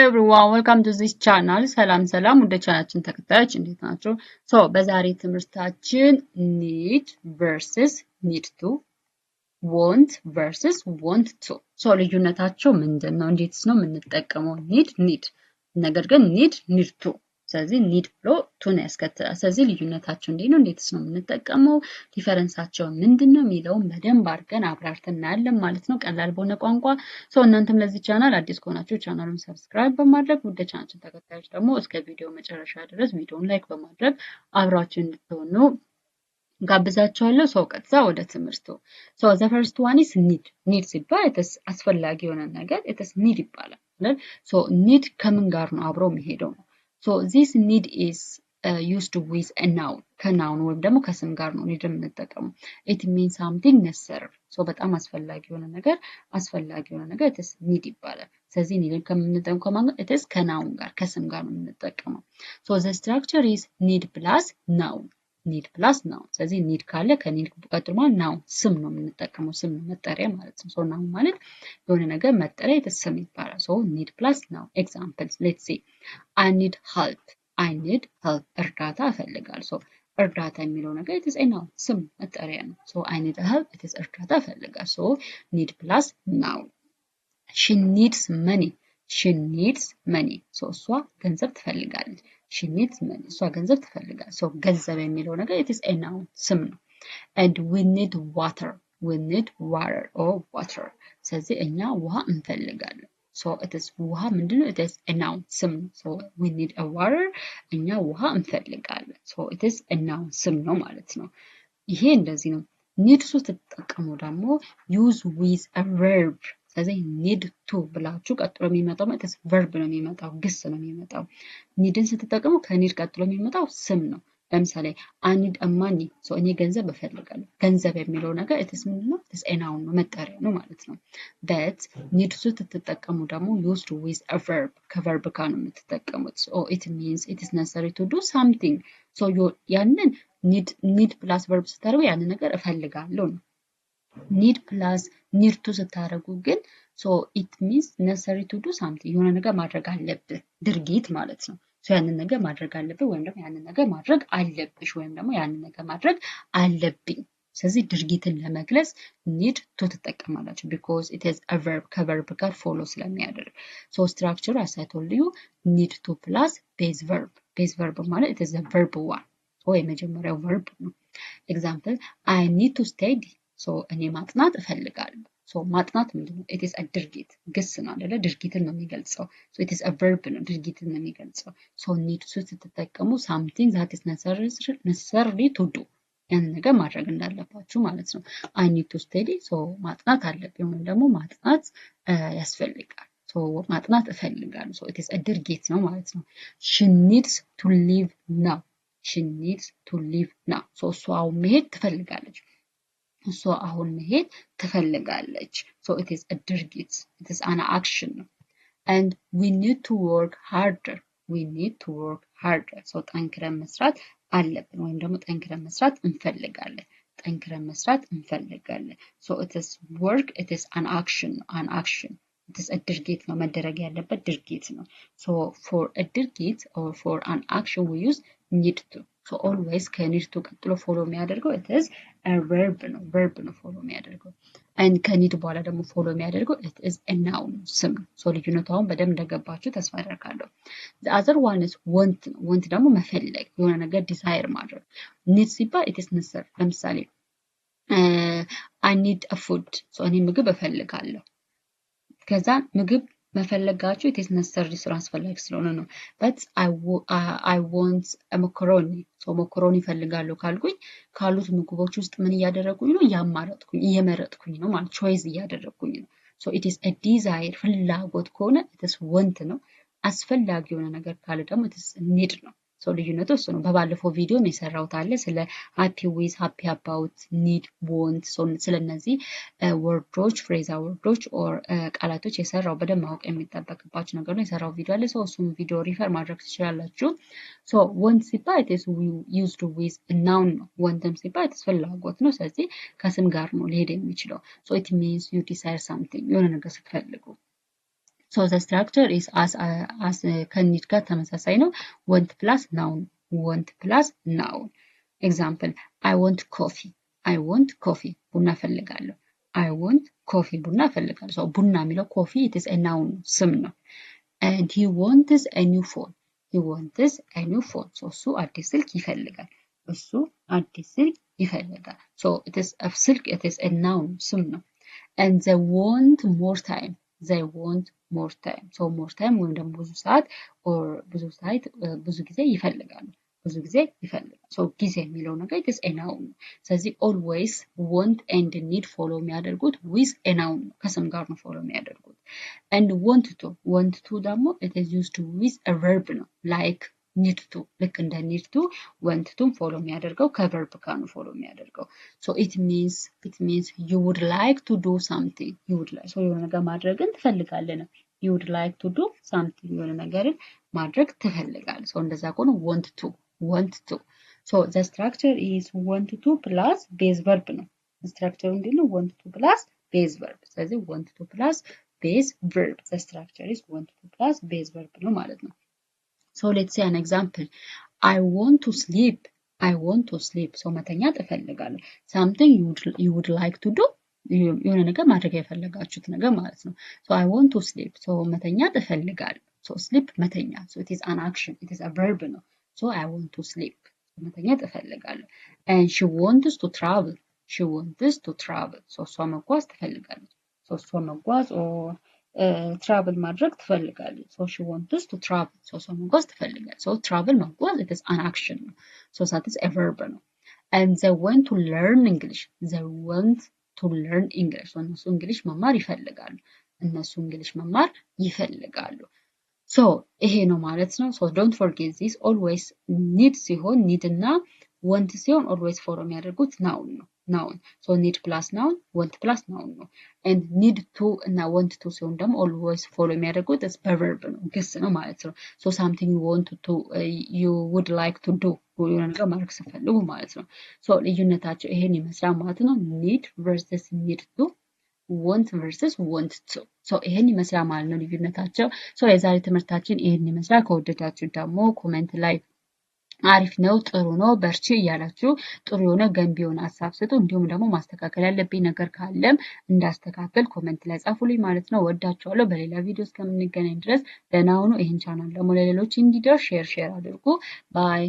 everyone, welcome to this channel. ሰላም ወደ ቻናላችን ተከታዮች እንዴት ናችሁ? በዛሬ ትምህርታችን need versus need to, want versus want to. ልዩነታቸው ምንድነው? እንዴትስ ነው የምንጠቀመው? need ነገር ግን need to ስለዚህ need ብሎ to ነው ያስከትላል። ስለዚህ ልዩነታቸው እንዴትስ ነው የምንጠቀመው? ዲፈረንሳቸው ምንድነው የሚለውን በደንብ አድርገን አብራርተን እናያለን ማለት ነው ቀላል በሆነ ቋንቋ። እናንተም ለዚህ ቻናል አዲስ ከሆናችሁ ቻናሉን ሰብስክራይብ በማድረግ ወደ ቻናላችን ተከታዮች ደግሞ እስከ ቪዲዮ መጨረሻ ድረስ ቪዲዮውን ላይክ በማድረግ አብራችሁ እንድትሆኑ ጋብዛችኋለሁ። ቀጥታ ወደ ትምህርቱ። the first one is need ሲባል አስፈላጊ የሆነ ነገር need ይባላል። need ከምን ጋር ነው አብሮ የሚሄደው ነው። this need is used with a noun ከnoun ወይም ደግሞ ከስም ጋር ነው need የምንጠቀመው። it means something necessary በጣም አስፈላጊ የሆነ ነገር it is need ይባላል። ስለዚህ need ከምንጠቀመው ከማን ጋር it is ከnoun ጋር ከስም ጋር ነው የምንጠቀመው። the structure is need plus noun need plus noun ስለዚህ need ካለ ከኒድ ቀጥሎ ማለት noun ስም ነው የምንጠቀመው ስም መጠሪያ ማለት ነው። noun ማለት የሆነ ነገር መጠሪያ የተሰም ይባላል። need plus noun examples let's see I need help እርዳታ እፈልጋለሁ። እርዳታ የሚለው ነገር it is a noun ስም መጠሪያ ነው። I need help it is እርዳታ እፈልጋለሁ። need plus noun she needs money እሷ ገንዘብ ትፈልጋለች። she needs money እሷ ገንዘብ ትፈልጋለች። ገንዘብ የሚለው ነገር it is a noun ስም ነው። and we need water or water ስለዚህ እኛ ውሃ እንፈልጋለን። it is ውሃ ምንድነው? it is a noun ስም ነው። we need a water እኛ ውሃ እንፈልጋለን። it is a noun ስም ነው ማለት ነው። ይሄ እንደዚህ ነው። need ስትጠቀሙ ደግሞ use with a verb ስለዚህ need to ብላችሁ ቀጥሎ የሚመጣው ማለት verb ነው የሚመጣው ግስ ነው የሚመጣው። needን ስትጠቀሙ ከኒድ ቀጥሎ የሚመጣው ስም ነው። ለምሳሌ I need a money እኔ ገንዘብ እፈልጋለሁ። ገንዘብ የሚለው ነገር it is ምንድነው? it is a noun ነው መጠሪያ ነው ማለት ነው። but need ስትጠቀሙ ደግሞ used with a verb ከverb ጋር ነው የምትጠቀሙት። it means it is necessary to do something ያንን need plus verb ስታደርጉ ያንን ነገር እፈልጋለሁ ነው። need plus need to ስታደርጉ ግን it means necessary to do something የሆነ ነገር ማድረግ አለብህ ድርጊት ማለት ነው። ያንን ነገር ማድረግ አለብህ ወይም ደግሞ ያንን ነገር ማድረግ አለብሽ ወይም ደግሞ ያንን ነገር ማድረግ አለብኝ። ስለዚህ ድርጊትን ለመግለጽ need to ትጠቀማላችሁ because it is a verb ከverb ጋር follow ስለሚያደርግ። structure as I told you need to plus base verb ማለት it is a verb one የመጀመሪያው verb ነው። example I need to study እኔ ማጥናት እፈልጋለሁ። ማጥናት ምንድነው? it is a ድርጊት ግስ ነው አይደለ? ድርጊትን ነው የሚገልጸው። it is a verb ነው ድርጊትን ነው የሚገልጸው። need to ስትጠቀሙ something that is necessary to do ያንን ነገር ማድረግ እንዳለባችሁ ማለት ነው። I need to study ማጥናት አለብኝ ወይም ደግሞ ማጥናት ያስፈልጋል። ማጥናት እፈልጋለሁ። it is a ድርጊት ነው ማለት ነው። she needs to leave now እሷ አሁን መሄድ ትፈልጋለች። እሷ አሁን መሄድ ትፈልጋለች። it is a ድርጊት it is an action and we need to work harder ጠንክረን መስራት አለብን ወይም ደግሞ ጠንክረን መስራት እንፈልጋለን። it is work it is an action it is a ድርጊት ነው መደረግ ያለበት ድርጊት ነው። for a ድርጊት or for an action we use need to always ከኒድ ቱ ቀጥሎ ፎሎ የሚያደርገው it is a verb ነው ፎሎ የሚያደርገው and ከኒድ በኋላ ደግሞ ፎሎ የሚያደርገው it is a noun ስም ነው። ልዩነቱ አሁን በደንብ እንደገባችሁ ተስፋ አደርጋለሁ። the other one is want ደግሞ መፈለግ የሆነ ነገር desire ማድረግ። need ሲባል it is necessary ለምሳሌ I need a food እኔ ምግብ እፈልጋለሁ። ከዛ ምግብ መፈለጋችሁ it is necessary ስራ አስፈላጊ ስለሆነ ነው። but I want a macaroni ማካሮኒ እፈልጋለሁ ካልኩኝ ካሉት ምግቦች ውስጥ ምን እያደረኩኝ ነው? እየመረጥኩኝ ነው ማለት choice እያደረኩኝ ነው። it is a desire ፍላጎት ከሆነ it is want ነው። አስፈላጊ የሆነ ነገር ካለ ደግሞ it is need ነው። ልዩነቱ እሱ ነው። በባለፈው ቪዲዮም የሰራሁት አለ ስለ happy with happy about need want ስለነዚህ ወርዶች ፍሬዛል ወርዶች or ቃላቶች የሰራው በደንብ ማወቅ የሚጠበቅባችሁ ነገር ነው። የሰራው ቪዲዮ አለ እሱን ቪዲዮ ሪፈር ማድረግ ትችላላችሁ። want ሲባል it is used with a noun ነው። want ሲባል it is ፍላጎት ነው። ስለዚህ ከስም ጋር ነው ሊሄድ የሚችለው። it means you desire something የሆነ ነገር ስትፈልጉ So the structure is as ከኒድ ጋር ተመሳሳይ ነው። want plus noun want plus noun example I want coffee ቡና ፈልጋለሁ I want coffee ቡና ፈልጋለሁ so ቡና የሚለው coffee it is a noun ስም ነው and he wants a new phone so እሱ አዲስ ስልክ ይፈልጋል so it is a ስልክ it is a noun ስም ነው and they want more time so more time ወይም ደግሞ ብዙ ሰዓት or ብዙ ጊዜ ይፈልጋሉ so ጊዜ የሚለው ነገር it is a noun ስለዚህ always want and need follow የሚያደርጉት with a noun ከስም ጋር ነው follow የሚያደርጉት and want to ደግሞ it is used with a verb ነው like need to ልክ እንደ need to want to follow የሚያደርገው ከverb ጋር ነው follow የሚያደርገው so it means you would like to do something so የሆነ ነገር ማድረግን ትፈልጋለህ ነው you would like to do something የሆነ ነገርን ማድረግ ትፈልጋለህ so እንደዛ ከሆነ want to so the structure is want to plus base verb ነው structure እንዴት ነው want to plus base verb ስለዚህ want to plus base verb the structure is want to plus base verb ነው ማለት ነው so let's say an example I want to sleep so መተኛት እፈልጋለሁ something you would like to do የሆነ ነገር ማድረግ የፈለጋችሁት ነገር ማለት ነው so I want to sleep so መተኛት እፈልጋለሁ so sleep መተኛ so it is an action it is a verb ነው so I want to sleep መተኛት እፈልጋለሁ and she wants to travel so እሷ መጓዝ ትፈልጋለች so እሷ መጓዝ or travel ማድረግ ትፈልጋለች so she wants to travel so እሷ መጓዝ ትፈልጋለች so travel መጓዝ it is an action ነው so that is a verb ነው and they want to learn English so እነሱ እንግሊሽ መማር ይፈልጋሉ so ይሄ ነው ማለት ነው so don't forget this always need ሲሆን need እና want ሲሆን always follow የሚያደርጉት noun ነው so need plus noun want plus noun ነው and need to እና want to ሲሆን ደግሞ always follow የሚያደርጉት verb ነው ግስ ነው ማለት ነው so something you would like to do የሆነ ነገር ማድረግ ስትፈልጉ ማለት ነው so ልዩነታቸው ይሄን ይመስላል ማለት ነው need versus need to want versus want to so ይሄን ይመስላል ማለት ነው ልዩነታቸው so የዛሬ ትምህርታችን ይሄን ይመስላል ከወደዳችሁ ደግሞ ኮሜንት ላይ አሪፍ ነው ጥሩ ነው በርቺ እያላችሁ ጥሩ የሆነ ገንቢ የሆነ ሐሳብ ስጡ እንዲሁም ደግሞ ማስተካከል ያለብኝ ነገር ካለም እንዳስተካከል ኮሜንት ላይ ጻፉልኝ ማለት ነው ወዳችኋለሁ በሌላ ቪዲዮ እስከምንገናኝ ድረስ ደህና ሁኑ ይሄን ቻናል ደግሞ ለሌሎች እንዲደርስ ሼር አድርጉ ባይ